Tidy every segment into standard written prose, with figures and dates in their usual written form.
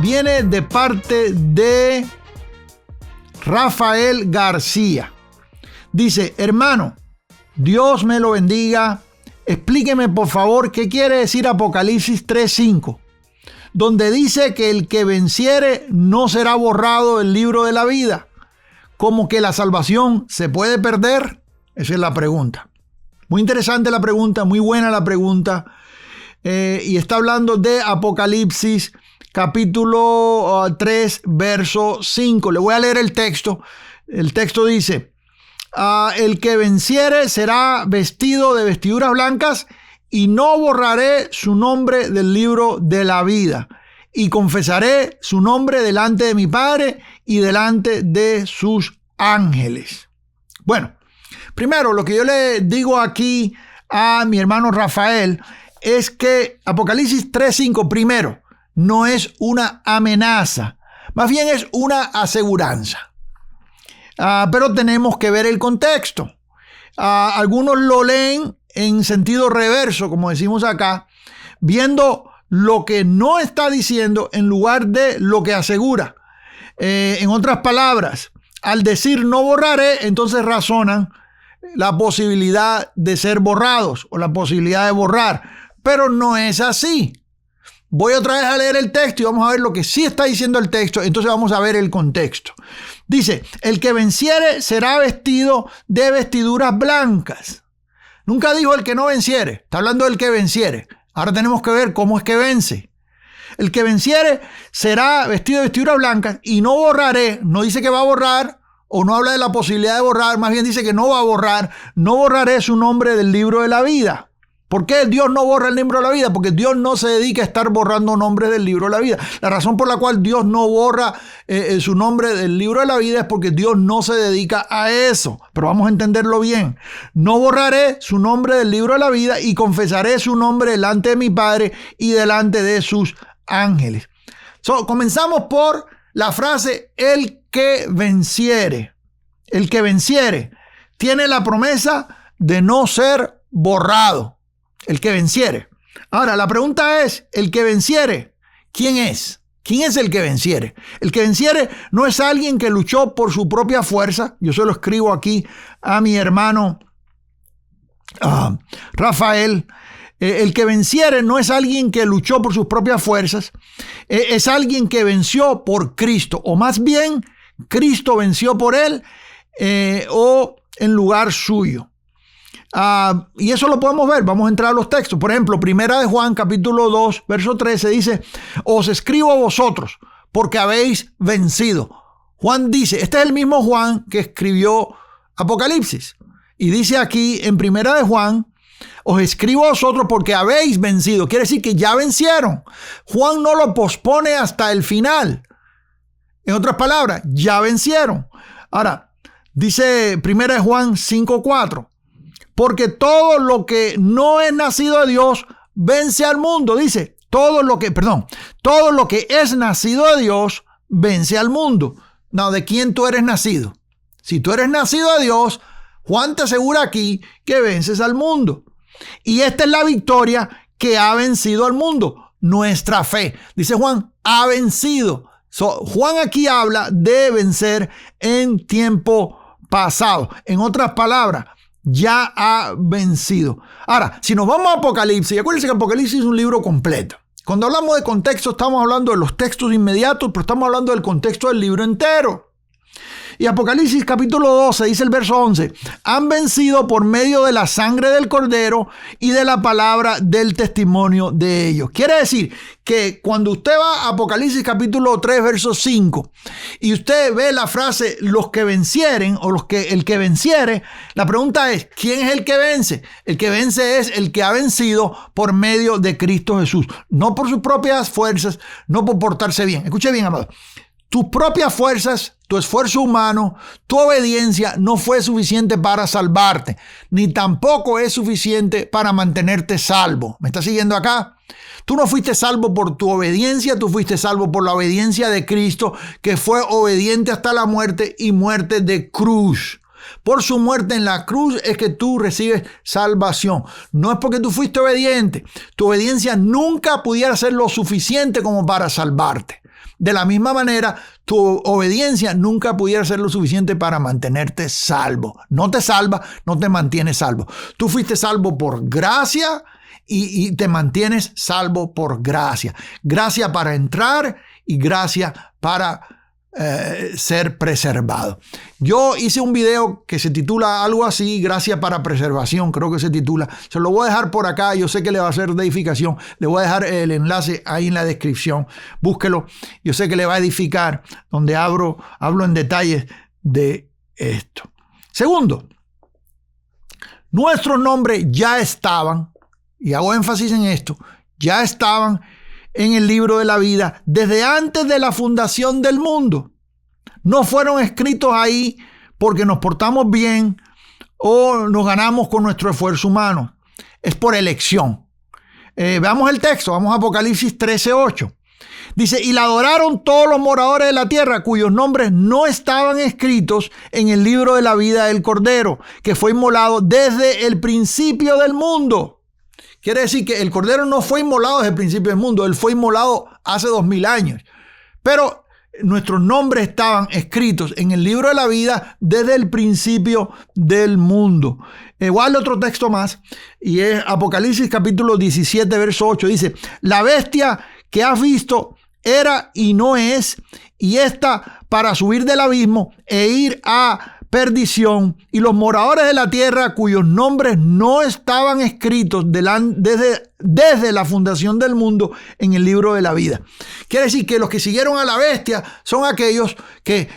viene de parte de Rafael García. Dice: hermano, Dios me lo bendiga. Explíqueme por favor qué quiere decir Apocalipsis 3:5, donde dice que el que venciere no será borrado del libro de la vida. ¿Como que la salvación se puede perder? Esa es la pregunta. Muy interesante la pregunta, muy buena la pregunta. Y está hablando de Apocalipsis capítulo 3, verso 5. Le voy a leer el texto. El texto dice: el que venciere será vestido de vestiduras blancas, y no borraré su nombre del libro de la vida, y confesaré su nombre delante de mi Padre y delante de sus ángeles. Bueno, primero lo que yo le digo aquí a mi hermano Rafael es que Apocalipsis 3:5, primero, no es una amenaza, más bien es una aseguranza. Pero tenemos que ver el contexto. Algunos lo leen en sentido reverso, como decimos acá, viendo lo que no está diciendo en lugar de lo que asegura. En otras palabras, al decir no borraré, entonces razonan la posibilidad de ser borrados o la posibilidad de borrar, pero no es así. Voy otra vez a leer el texto y vamos a ver lo que sí está diciendo el texto. Entonces vamos a ver el contexto. Dice: el que venciere será vestido de vestiduras blancas. Nunca dijo el que no venciere. Está hablando del que venciere. Ahora tenemos que ver cómo es que vence. El que venciere será vestido de vestiduras blancas, y no borraré. No dice que va a borrar, o no habla de la posibilidad de borrar. Más bien dice que no va a borrar. No borraré su nombre del libro de la vida. ¿Por qué Dios no borra el libro de la vida? Porque Dios no se dedica a estar borrando nombres del libro de la vida. La razón por la cual Dios no borra su nombre del libro de la vida es porque Dios no se dedica a eso. Pero vamos a entenderlo bien. No borraré su nombre del libro de la vida, y confesaré su nombre delante de mi Padre y delante de sus ángeles. Comenzamos por la frase el que venciere. El que venciere tiene la promesa de no ser borrado. El que venciere. Ahora, la pregunta es: el que venciere, ¿quién es? ¿Quién es el que venciere? El que venciere no es alguien que luchó por su propia fuerza. Yo se lo escribo aquí a mi hermano Rafael. El que venciere no es alguien que luchó por sus propias fuerzas. Es alguien que venció por Cristo. O más bien, Cristo venció por él o en lugar suyo. Y eso lo podemos ver. Vamos a entrar a los textos. Por ejemplo, Primera de Juan, capítulo 2, verso 13, dice: os escribo a vosotros porque habéis vencido. Juan dice, este es el mismo Juan que escribió Apocalipsis. Y dice aquí en Primera de Juan: os escribo a vosotros porque habéis vencido. Quiere decir que ya vencieron. Juan no lo pospone hasta el final. En otras palabras, ya vencieron. Ahora, dice Primera de Juan 5:4. Porque todo lo que no es nacido de Dios vence al mundo. Dice, todo lo que es nacido de Dios vence al mundo. No, ¿de quién tú eres nacido? Si tú eres nacido de Dios, Juan te asegura aquí que vences al mundo. Y esta es la victoria que ha vencido al mundo. Nuestra fe. Dice Juan, ha vencido. Juan aquí habla de vencer en tiempo pasado. En otras palabras, ya ha vencido. Ahora, si nos vamos a Apocalipsis, acuérdense que Apocalipsis es un libro completo. Cuando hablamos de contexto, estamos hablando de los textos inmediatos, pero estamos hablando del contexto del libro entero. Y Apocalipsis capítulo 12, dice el verso 11, han vencido por medio de la sangre del Cordero y de la palabra del testimonio de ellos. Quiere decir que cuando usted va a Apocalipsis capítulo 3, verso 5, y usted ve la frase los que vencieren o el que venciere, la pregunta es, ¿quién es el que vence? El que vence es el que ha vencido por medio de Cristo Jesús, no por sus propias fuerzas, no por portarse bien. Escuche bien, amado. Tus propias fuerzas, tu esfuerzo humano, tu obediencia no fue suficiente para salvarte, ni tampoco es suficiente para mantenerte salvo. ¿Me estás siguiendo acá? Tú no fuiste salvo por tu obediencia, tú fuiste salvo por la obediencia de Cristo, que fue obediente hasta la muerte y muerte de cruz. Por su muerte en la cruz es que tú recibes salvación. No es porque tú fuiste obediente. Tu obediencia nunca pudiera ser lo suficiente como para salvarte. De la misma manera, tu obediencia nunca pudiera ser lo suficiente para mantenerte salvo. No te salva, no te mantiene salvo. Tú fuiste salvo por gracia y te mantienes salvo por gracia. Gracia para entrar y gracia para ser preservado. Yo hice un video que se titula algo así, Gracia para preservación, creo que se titula. Se lo voy a dejar por acá, yo sé que le va a hacer de edificación. Le voy a dejar el enlace ahí en la descripción. Búsquelo, yo sé que le va a edificar, donde hablo en detalles de esto. Segundo, nuestros nombres ya estaban, y hago énfasis en esto, ya estaban en el libro de la vida desde antes de la fundación del mundo. No fueron escritos ahí porque nos portamos bien o nos ganamos con nuestro esfuerzo humano. Es por elección. Veamos el texto, vamos a Apocalipsis 13:8. Dice, y la adoraron todos los moradores de la tierra cuyos nombres no estaban escritos en el libro de la vida del Cordero, que fue inmolado desde el principio del mundo. Quiere decir que el Cordero no fue inmolado desde el principio del mundo, él fue inmolado hace 2000 años. Pero nuestros nombres estaban escritos en el libro de la vida desde el principio del mundo. Igual otro texto más, y es Apocalipsis capítulo 17, verso 8. Dice, la bestia que has visto era y no es, y está para subir del abismo e ir a perdición, y los moradores de la tierra cuyos nombres no estaban escritos desde la fundación del mundo en el libro de la vida. Quiere decir que los que siguieron a la bestia son aquellos que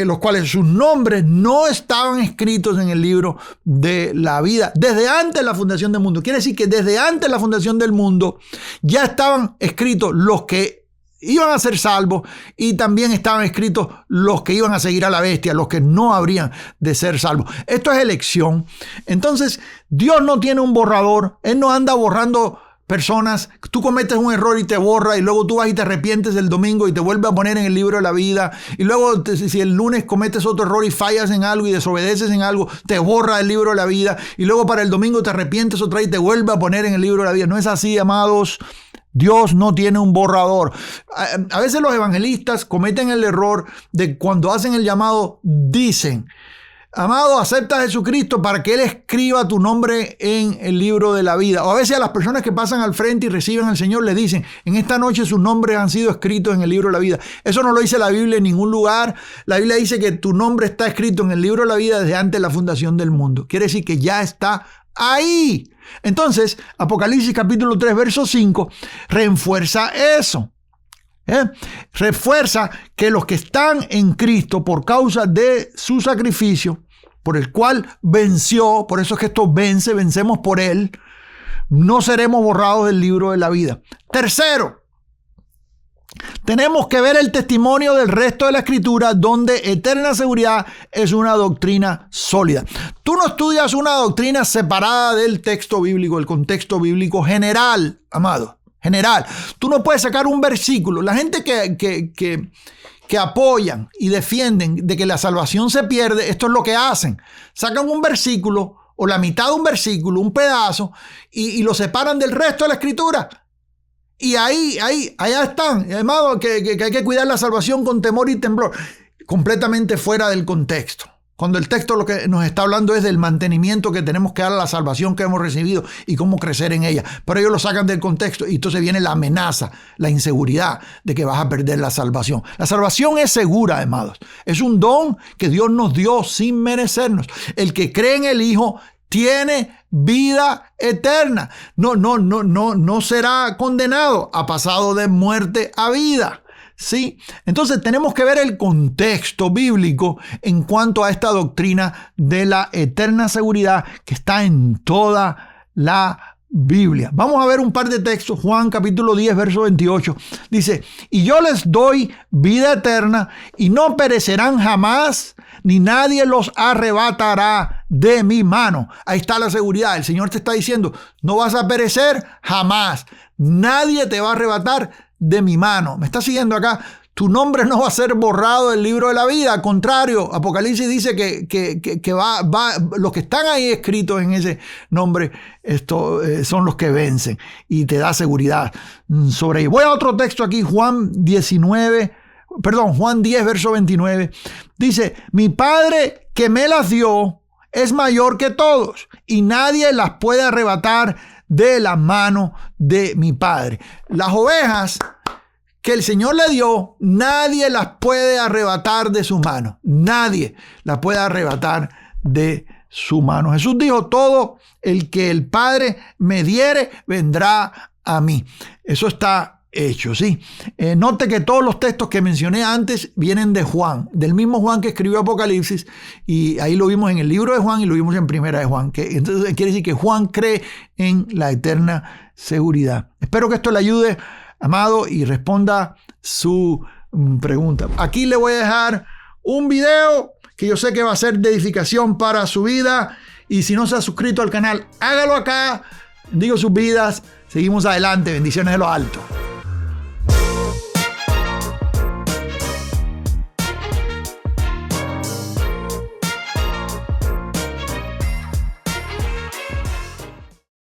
los cuales sus nombres no estaban escritos en el libro de la vida desde antes de la fundación del mundo. Quiere decir que desde antes de la fundación del mundo ya estaban escritos los que iban a ser salvos y también estaban escritos los que iban a seguir a la bestia, los que no habrían de ser salvos. Esto es elección. Entonces, Dios no tiene un borrador. Él no anda borrando personas. Tú cometes un error y te borra, y luego tú vas y te arrepientes el domingo y te vuelve a poner en el libro de la vida, y luego si el lunes cometes otro error y fallas en algo y desobedeces en algo, te borra del libro de la vida, y luego para el domingo te arrepientes otra vez y te vuelve a poner en el libro de la vida. No es así, amados. Dios no tiene un borrador. A veces los evangelistas cometen el error de cuando hacen el llamado, dicen, amado, acepta a Jesucristo para que Él escriba tu nombre en el libro de la vida. O a veces a las personas que pasan al frente y reciben al Señor les dicen, en esta noche sus nombres han sido escritos en el libro de la vida. Eso no lo dice la Biblia en ningún lugar. La Biblia dice que tu nombre está escrito en el libro de la vida desde antes de la fundación del mundo. Quiere decir que ya está ahí. Entonces, Apocalipsis capítulo 3, verso 5, refuerza eso. Refuerza que los que están en Cristo por causa de su sacrificio, por el cual venció, por eso es que esto vencemos por Él, no seremos borrados del libro de la vida. Tercero, tenemos que ver el testimonio del resto de la Escritura, donde eterna seguridad es una doctrina sólida. Tú no estudias una doctrina separada del texto bíblico, el contexto bíblico general, amado, general. Tú no puedes sacar un versículo. La gente que apoyan y defienden de que la salvación se pierde, esto es lo que hacen. Sacan un versículo o la mitad de un versículo, un pedazo, y lo separan del resto de la Escritura. Y allá están, hermano, que hay que cuidar la salvación con temor y temblor, completamente fuera del contexto. Cuando el texto lo que nos está hablando es del mantenimiento que tenemos que dar a la salvación que hemos recibido y cómo crecer en ella. Pero ellos lo sacan del contexto y entonces viene la amenaza, la inseguridad de que vas a perder la salvación. La salvación es segura, amados. Es un don que Dios nos dio sin merecernos. El que cree en el Hijo tiene vida eterna. No será condenado. Ha pasado de muerte a vida. ¿Sí? Entonces tenemos que ver el contexto bíblico en cuanto a esta doctrina de la eterna seguridad que está en toda la Biblia. Vamos a ver un par de textos. Juan capítulo 10, verso 28. Dice, y yo les doy vida eterna y no perecerán jamás, ni nadie los arrebatará de mi mano. Ahí está la seguridad. El Señor te está diciendo, no vas a perecer jamás. Nadie te va a arrebatar de mi mano. ¿Me estás siguiendo acá? Tu nombre no va a ser borrado del libro de la vida. Al contrario, Apocalipsis dice que los que están ahí escritos en ese nombre son los que vencen y te da seguridad sobre ellos. Voy a otro texto aquí, Juan 10, verso 29. Dice, mi Padre que me las dio es mayor que todos y nadie las puede arrebatar de la mano de mi Padre. Las ovejas que el Señor le dio, nadie las puede arrebatar de su mano. Nadie las puede arrebatar de su mano. Jesús dijo, todo el que el Padre me diere, vendrá a mí. Eso está hecho, ¿sí? Note que todos los textos que mencioné antes vienen de Juan, del mismo Juan que escribió Apocalipsis, y ahí lo vimos en el libro de Juan y lo vimos en Primera de Juan. Entonces quiere decir que Juan cree en la eterna seguridad. Espero que esto le ayude, amado, y responda su pregunta. Aquí le voy a dejar un video que yo sé que va a ser de edificación para su vida. Y si no se ha suscrito al canal, hágalo acá. Bendigo sus vidas. Seguimos adelante. Bendiciones de lo alto.